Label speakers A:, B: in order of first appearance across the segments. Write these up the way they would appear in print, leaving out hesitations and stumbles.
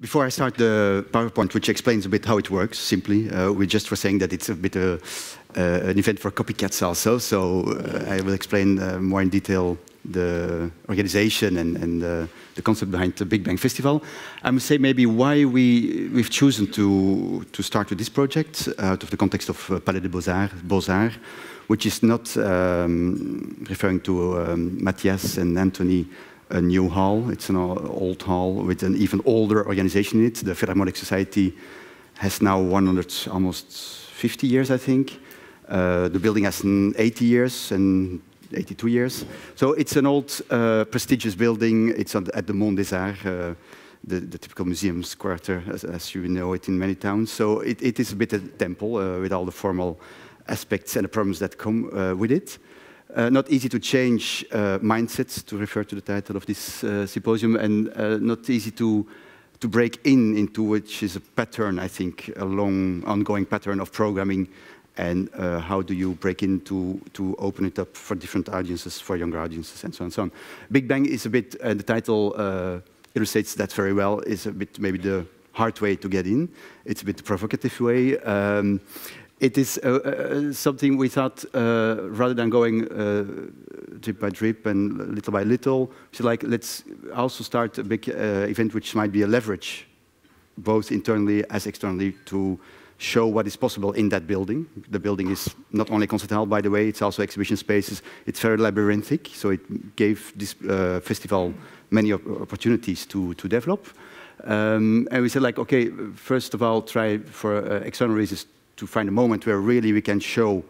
A: Before I start the PowerPoint, which explains a bit how it works, simply, we just were saying that it's a bit an event for copycats also, so I will explain more in detail the organization and the concept behind the Big Bang Festival. I must say maybe why we've chosen to start with this project out of the context of Palais de Beaux-Arts, which is not referring to Matthias and Anthony, a new hall. It's an old hall with an even older organization in it. The Philharmonic Society has now almost 50 years, I think. The building has 80 years and 82 years. So it's an old, prestigious building. It's at the Mont des Arts, the typical museum's quarter, as you know it in many towns. So it is a bit a temple with all the formal aspects and the problems that come with it. Not easy to change mindsets, to refer to the title of this symposium, and not easy to break into which is a pattern, I think, a long, ongoing pattern of programming, and how do you break in to open it up for different audiences, for younger audiences, and so on and so on. Big Bang is a bit, the title illustrates that very well, is a bit maybe the hard way to get in. It's a bit provocative way. It is something we thought, rather than going drip by drip and little by little, so like let's also start a big event which might be a leverage, both internally as externally, to show what is possible in that building. The building is not only concert hall, by the way, it's also exhibition spaces. It's very labyrinthic, so it gave this festival many opportunities to develop. And we said, like, okay, first of all, try for external reasons to find a moment where really we can show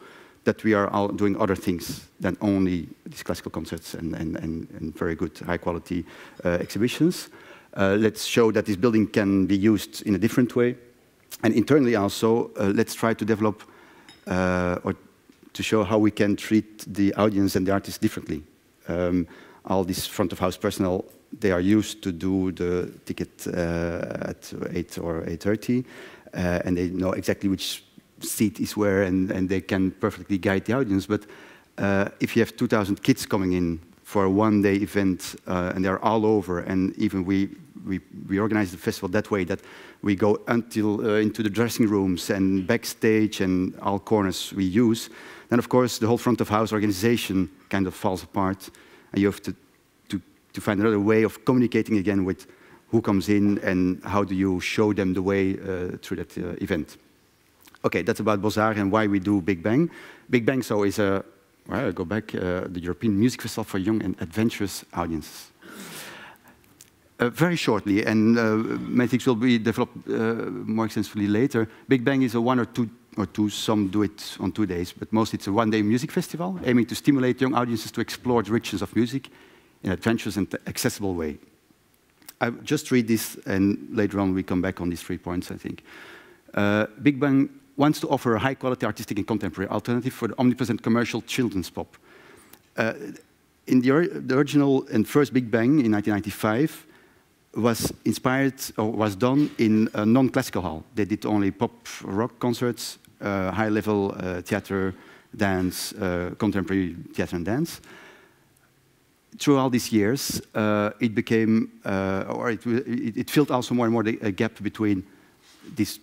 A: that we are all doing other things than only these classical concerts and very good, high-quality exhibitions. Let's show that this building can be used in a different way. And internally also, let's try to develop or to show how we can treat the audience and the artists differently. All this front-of-house personnel, they are used to do the ticket at 8 or 8:30, and they know exactly which seat is where, and they can perfectly guide the audience. But if you have 2,000 kids coming in for a one-day event, and they're all over, and even we organize the festival that way, that we go until into the dressing rooms and backstage and all corners we use, then of course the whole front-of-house organization kind of falls apart, and you have to find another way of communicating again with who comes in and how do you show them the way through that event. Okay, that's about Beaux-Arts and why we do Big Bang. Big Bang, so is a, well, I go back, the European Music Festival for Young and Adventurous Audiences. Very shortly, and many things will be developed more extensively later, Big Bang is a one or two, some do it on 2 days, but mostly it's a one-day music festival aiming to stimulate young audiences to explore the richness of music in an adventurous and accessible way. I just read this, and later on we come back on these 3 points, I think. Big Bang wants to offer a high-quality artistic and contemporary alternative for the omnipresent commercial children's pop. In the original and first Big Bang in 1995 was inspired, or was done in a non-classical hall. They did only pop rock concerts, high-level theater, dance, contemporary theater and dance. Through all these years, it became, or it filled also more and more a gap between this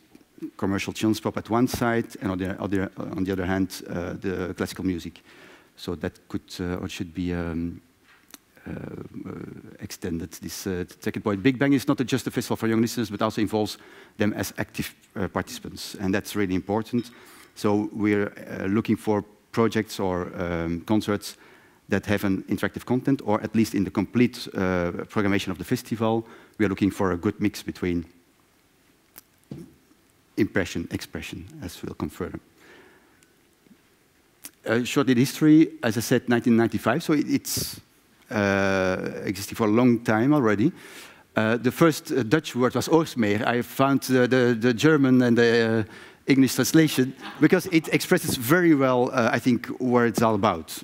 A: commercial children's pop at one side, and on the other hand, the classical music. So that could or should be extended. This second point, Big Bang is not just a festival for young listeners, but also involves them as active participants, and that's really important. So we're looking for projects or concerts that have an interactive content, or at least in the complete programmation of the festival, we are looking for a good mix between impression, expression, as we'll come further. Shortly the history, as I said, 1995, so it's existing for a long time already. The first Dutch word was oorsmeer. I found the German and the English translation, because it expresses very well, I think, what it's all about.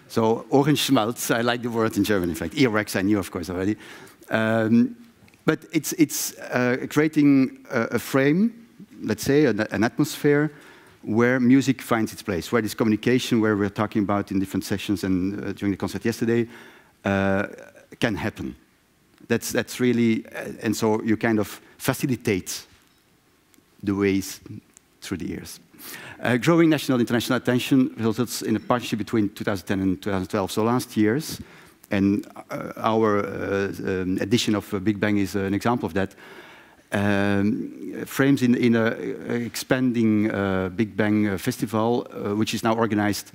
A: So Ohrenschmalz, I like the word in German, in fact. Earwax, I knew, of course, already. But it's creating a frame, let's say, an atmosphere where music finds its place, where this communication, where we're talking about in different sessions and during the concert yesterday, can happen. that's really, and so you kind of facilitate the ways through the years. Growing national and international attention results in a partnership between 2010 and 2012, so last years. And our edition of Big Bang is an example of that. Frames in an expanding Big Bang festival, which is now organized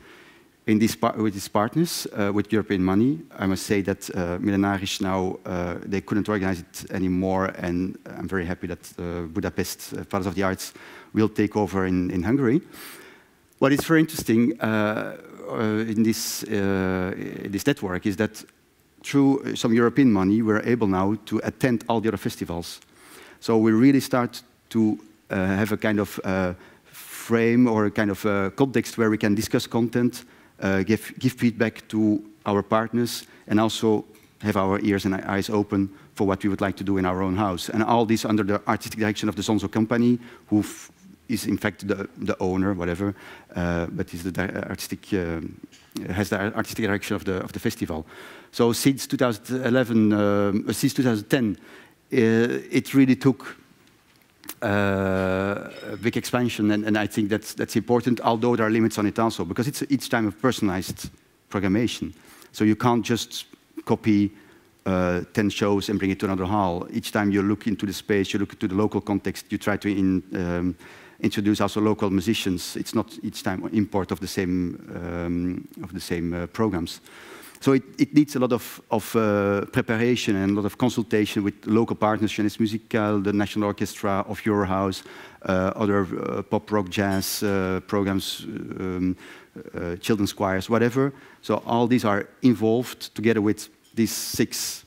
A: in with these partners, with European money. I must say that Millenarisch now, they couldn't organize it anymore, and I'm very happy that Budapest, Palace of the Arts, will take over in Hungary. What is very interesting in this network is that through some European money, we're able now to attend all the other festivals. So we really start to have a kind of frame or a kind of context where we can discuss content, give feedback to our partners, and also have our ears and eyes open for what we would like to do in our own house. And all this under the artistic direction of the Zonzo company, who is in fact the owner, whatever, but is the artistic, has the artistic direction of the festival. So since 2011, since 2010, it really took a big expansion, and I think that's important, although there are limits on it also, because it's each time a personalized programmation. So you can't just copy 10 shows and bring it to another hall. Each time you look into the space, you look into the local context, you try to introduce also local musicians. It's not each time import of the same programs. So it needs a lot of preparation and a lot of consultation with local partners, Jeunesse Musicale, the National Orchestra of your house, other pop, rock, jazz programs, children's choirs, whatever. So all these are involved together with these 6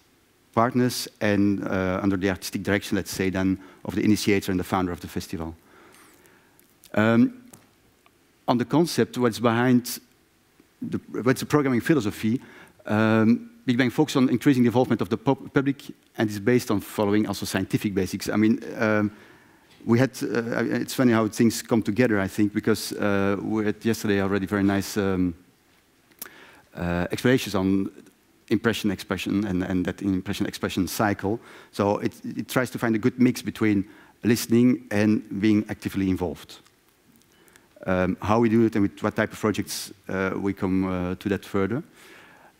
A: partners and under the artistic direction, let's say, then of the initiator and the founder of the festival. On the concept, what's behind what's the programming philosophy? Big Bang focuses on increasing the involvement of the public and is based on following also scientific basics. I mean, we had, it's funny how things come together, I think, because we had yesterday already very nice explanations on impression expression and that impression expression cycle. So it tries to find a good mix between listening and being actively involved. How we do it and with what type of projects we come to that further.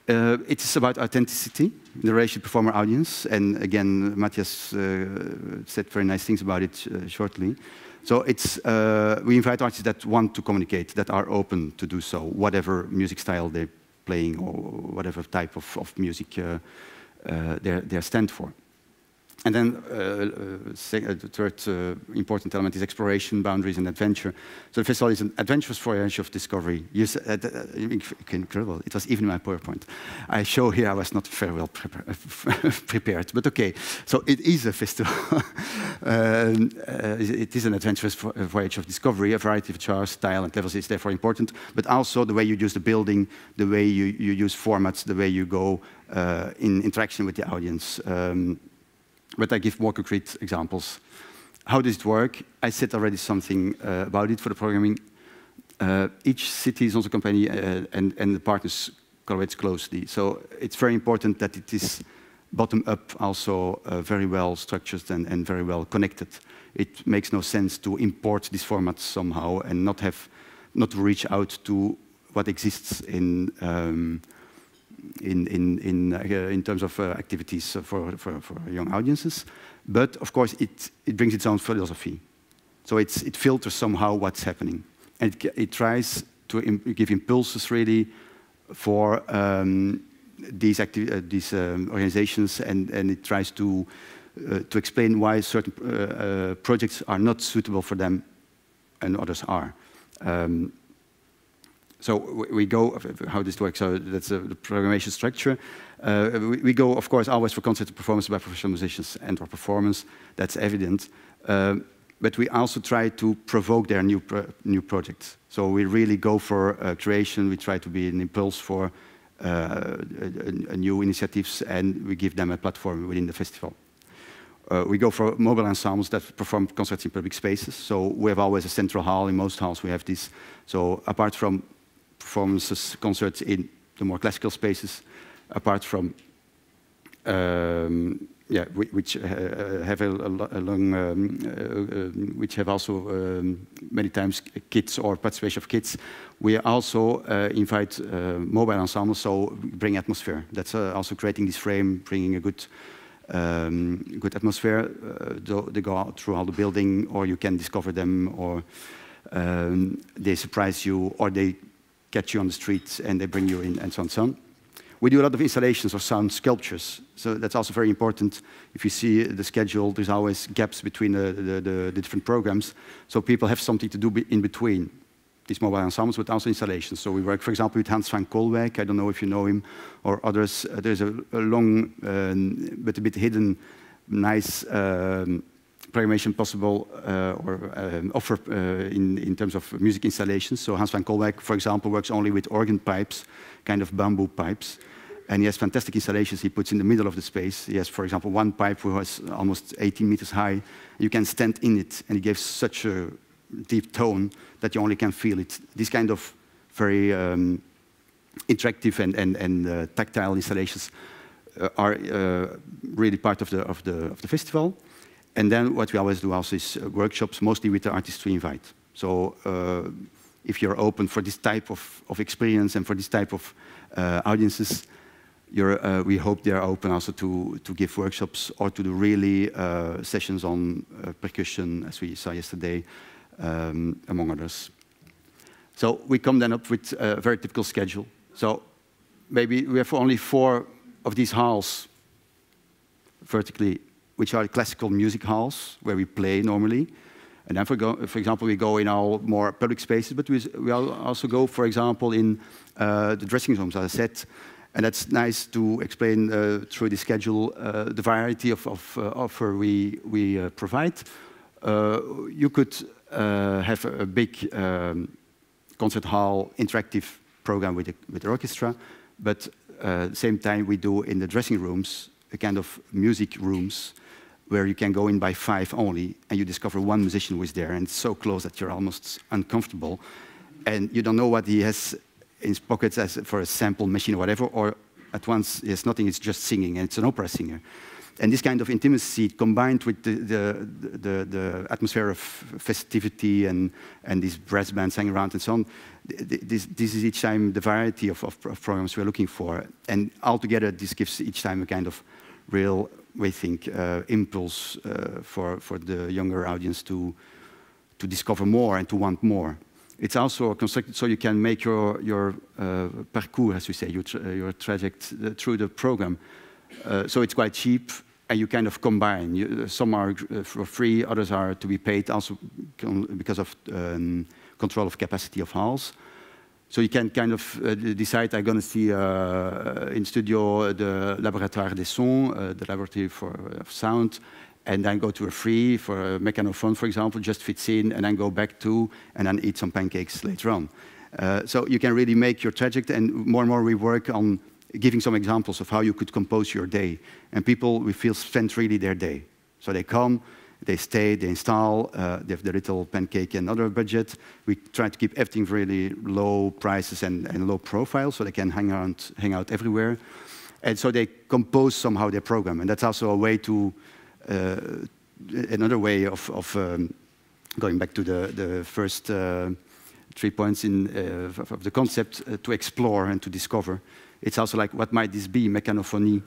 A: It's about authenticity, the relation performer-audience, and again, Matthias said very nice things about it shortly. So it's, we invite artists that want to communicate, that are open to do so, whatever music style they're playing or whatever type of music they stand for. And then the third important element is exploration, boundaries, and adventure. So the festival is an adventurous voyage of discovery. Incredible. It was even in my PowerPoint. I show here I was not very well prepared, but okay. So it is a festival. It is an adventurous voyage of discovery. A variety of genres, style, and levels is therefore important, but also the way you use the building, the way you use formats, the way you go in interaction with the audience. But I give more concrete examples. How does it work? I said already something about it for the programming. Each city is also a company and the partners collaborate closely. So it's very important that it is bottom-up, also very well structured and very well connected. It makes no sense to import these formats somehow and not reach out to what exists in terms of activities for young audiences. But of course, it brings its own philosophy. So it filters somehow what's happening. And it tries to give impulses really for these organizations, and it tries to explain why certain projects are not suitable for them and others are. So we go, how this works, so that's the programmation structure. We go, of course, always for concert performance by professional musicians and/or performance, that's evident. But we also try to provoke their new projects. So we really go for creation, we try to be an impulse for new initiatives, and we give them a platform within the festival. We go for mobile ensembles that perform concerts in public spaces. So we have always a central hall. In most halls we have this. So apart from performances, concerts in the more classical spaces, apart from yeah, which have which have also many times kids or participation of kids. We also invite mobile ensembles, so bring atmosphere. That's also creating this frame, bringing a good good atmosphere. They go out through all the building, or you can discover them, or they surprise you, or they catch you on the streets and they bring you in, and so on and so on. We do a lot of installations of sound sculptures, so that's also very important. If you see the schedule, there's always gaps between the different programs, so people have something to do in between these mobile ensembles, but also installations. So we work, for example, with Hans van Kolwijk. I don't know if you know him, or others. There's a long, but a bit hidden, nice programmation possible or offer in terms of music installations. So Hans van Kolwijk, for example, works only with organ pipes, kind of bamboo pipes. And he has fantastic installations he puts in the middle of the space. He has, for example, one pipe which was almost 18 meters high. You can stand in it, and he gives such a deep tone that you only can feel it. These kind of very interactive and tactile installations are really part of the festival. And then what we always do also is workshops, mostly with the artists we invite. So if you're open for this type of experience and for this type of audiences, we hope they're open also to give workshops or to do really sessions on percussion, as we saw yesterday, among others. So we come then up with a very typical schedule. So maybe we have only 4 of these halls vertically, which are classical music halls where we play normally. And then, for example, we go in our more public spaces, but we also go, for example, in the dressing rooms, as I said. And that's nice to explain through the schedule the variety of offer we provide. You could have a big concert hall interactive program with the orchestra, but at the same time we do in the dressing rooms a kind of music rooms where you can go in by 5 only, and you discover one musician who is there, and it's so close that you're almost uncomfortable, and you don't know what he has in his pockets as for a sample machine or whatever, or at once he has nothing, it's just singing, and it's an opera singer. And this kind of intimacy combined with the atmosphere of festivity and these brass bands hanging around and so on, this is each time the variety of programs we're looking for. And altogether, this gives each time a kind of real, we think, impulse for the younger audience to discover more and to want more. It's also constructed so you can make your parcours, as we say, your trajectory through the program. So it's quite cheap, and you kind of combine. Some are for free, others are to be paid also because of control of capacity of halls. So you can kind of decide, I'm going to see in studio the Laboratoire des Sons, the laboratory of sound, and then go to a free for a mechanophone, for example, just fits in, and then go back to, and then eat some pancakes later on. So you can really make your trajectory, and more we work on giving some examples of how you could compose your day. And people, we feel, spend really their day. So they come, they stay, they install, they have the little pancake and other budget. We try to keep everything really low prices and low profile, so they can hang out everywhere. And so they compose somehow their program. And that's also a way to, another way of going back to the first 3 points of the concept, to explore and to discover. It's also like, what might this be? Mechanophonie.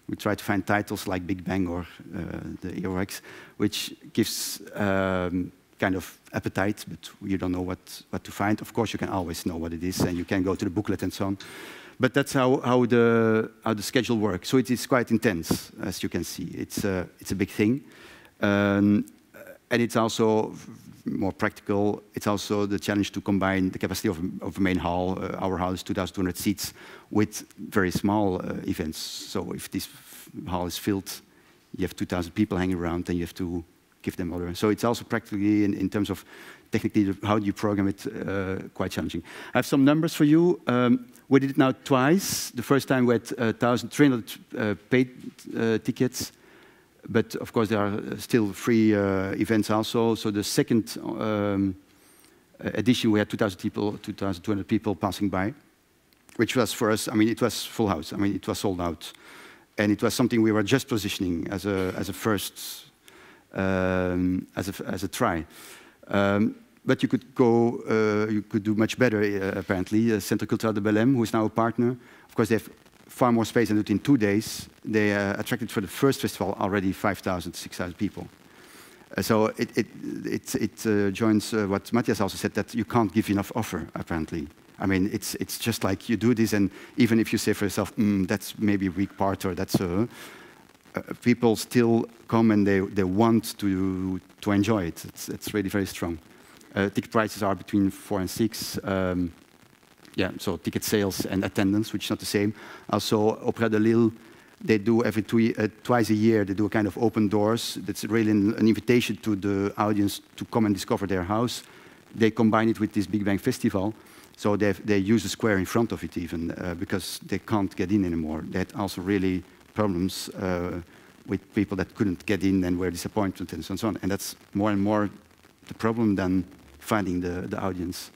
A: We try to find titles like Big Bang or the earwax, which gives kind of appetite, but you don't know what to find. Of course, you can always know what it is, and you can go to the booklet and so on. But that's how the schedule works. So it is quite intense, as you can see. It's a big thing, and it's also more practical. It's also the challenge to combine the capacity of a main hall. Our hall is 2,200 seats with very small events. So if this hall is filled, you have 2,000 people hanging around, and you have to give them other. So it's also practically, in terms of technically, how do you program it, quite challenging. I have some numbers for you. We did it now twice. The first time we had 1,300 paid tickets. But of course, there are still free events also. So the second edition, we had 2,200 people passing by, which was for us, I mean, it was full house. I mean, it was sold out. And it was something we were just positioning as a first, as a try. But you could go, you could do much better, apparently. Centre Culturel de Belém, who is now a partner, of course, they have far more space than do it in 2 days. They attracted for the first festival already 5,000, 6,000 people. So it joins what Matthias also said, that you can't give enough offer, apparently. I mean, it's just like you do this, and even if you say for yourself, that's maybe a weak part, or that's people still come and they want to enjoy it. It's really very strong. Ticket prices are between 4 and 6. Yeah, so ticket sales and attendance, which is not the same. Also, Opéra de Lille, they do every twice a year, they do a kind of open doors. That's really an invitation to the audience to come and discover their house. They combine it with this Big Bang Festival. So they use the square in front of it even, because they can't get in anymore. They had also really problems with people that couldn't get in and were disappointed and so on. And that's more and more the problem than finding the audience.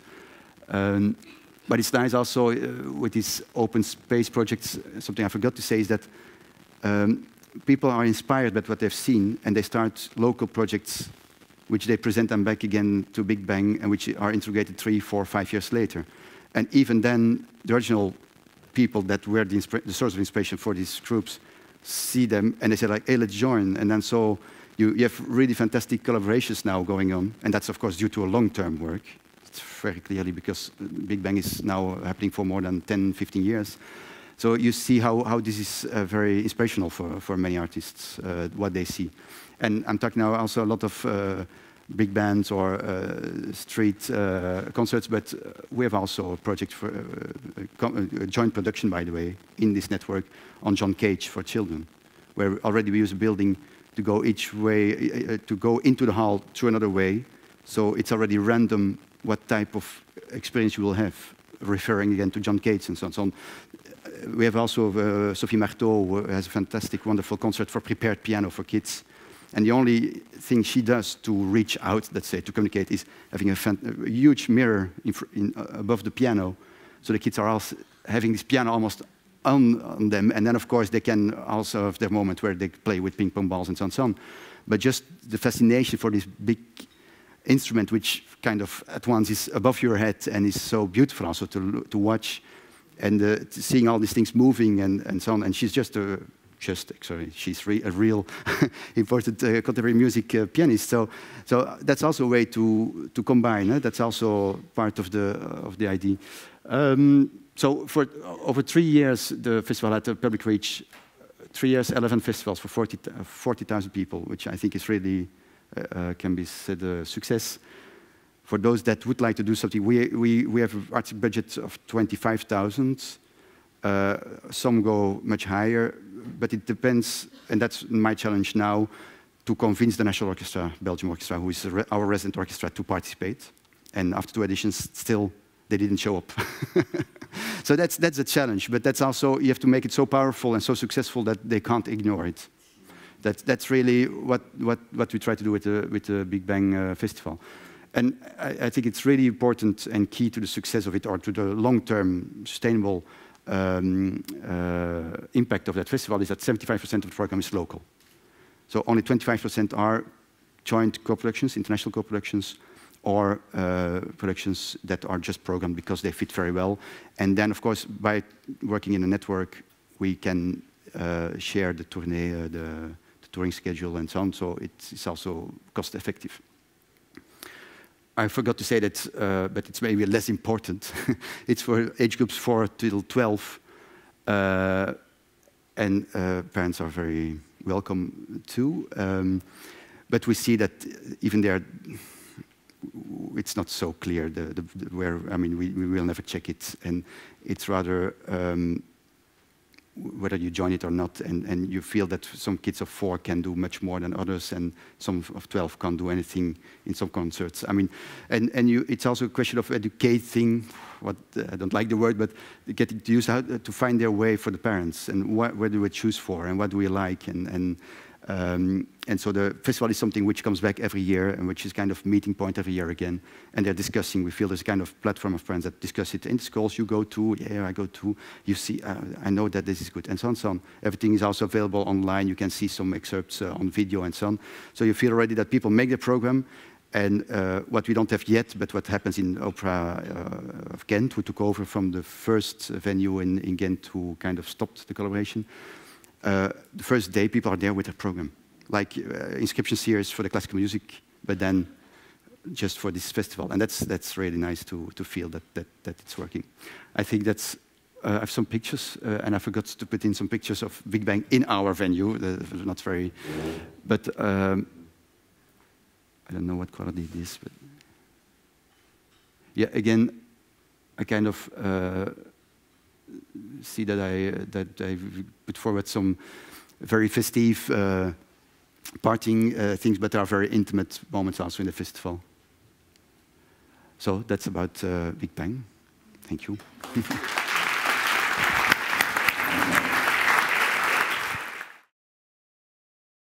A: But it's nice also with these open space projects, something I forgot to say is that people are inspired by what they've seen, and they start local projects which they present them back again to Big Bang, and which are integrated 3, 4, 5 years later. And even then, the original people that were the source of inspiration for these groups see them, and they say like, hey, let's join. And then so you have really fantastic collaborations now going on, and that's of course due to a long-term work. It's very clearly because Big Bang is now happening for more than 10, 15 years. So you see how this is very inspirational for many artists, what they see. And I'm talking now also a lot of big bands or street concerts, but we have also a project for a joint production, by the way, in this network on John Cage for children, where already we use a building to go each way, to go into the hall through another way. So it's already random what type of experience you will have, referring again to John Cage and so on. So on. We have also Sophie Marteau, who has a fantastic, wonderful concert for prepared piano for kids. And the only thing she does to reach out, let's say, to communicate, is having a huge mirror above the piano. So the kids are also having this piano almost on them. And then, of course, they can also have their moment where they play with ping pong balls and so on and so on. But just the fascination for this big instrument, which kind of at once is above your head and is so beautiful also to watch. And seeing all these things moving and so on. And she's she's a real important contemporary music pianist. So that's also a way to combine. That's also part of the idea. So for over 3 years, the festival had a public reach. 3 years, 11 festivals for 40,000 people, which I think is really can be said a success. For those that would like to do something, we have an artistic budget of 25,000. Some go much higher, but it depends, and that's my challenge now, to convince the National Orchestra, Belgium Orchestra, who is our resident orchestra, to participate. And after 2 editions, still, they didn't show up. So that's a challenge, but that's also, you have to make it so powerful and so successful that they can't ignore it. That's really what we try to do with the Big Bang Festival. And I think it's really important and key to the success of it, or to the long-term sustainable impact of that festival, is that 75% of the program is local. So only 25% are joint co-productions, international co-productions, or productions that are just programmed because they fit very well. And then, of course, by working in a network, we can share the tournée, the touring schedule, and so on. So it's also cost-effective. I forgot to say that, but it's maybe less important. It's for age groups 4 till 12, and parents are very welcome too. But we see that even there, it's not so clear where. I mean, we will never check it, and it's rather whether you join it or not, and you feel that some kids of 4 can do much more than others, and some of 12 can't do anything in some concerts. I mean, it's also a question of educating, I don't like the word, but getting to use how to find their way for the parents, and where do we choose for, and what do we like, and And so the festival is something which comes back every year and which is kind of meeting point every year again. And they're discussing, we feel there's a kind of platform of friends that discuss it in the schools you go to, yeah, I go to, you see, I know that this is good, and so on and so on. Everything is also available online. You can see some excerpts on video and so on. So you feel already that people make the program. And what we don't have yet, but what happens in Opera of Ghent, who took over from the first venue in Ghent who kind of stopped the collaboration. The first day, people are there with a program. Like inscription series for the classical music, but then just for this festival. And that's really nice to feel that it's working. I think that's, I have some pictures, and I forgot to put in some pictures of Big Bang in our venue. Not very, but I don't know what quality it is, but yeah, again, I kind of see that I put forward some very festive partying things, but there are very intimate moments also in the festival. So that's about Big Bang. Thank you.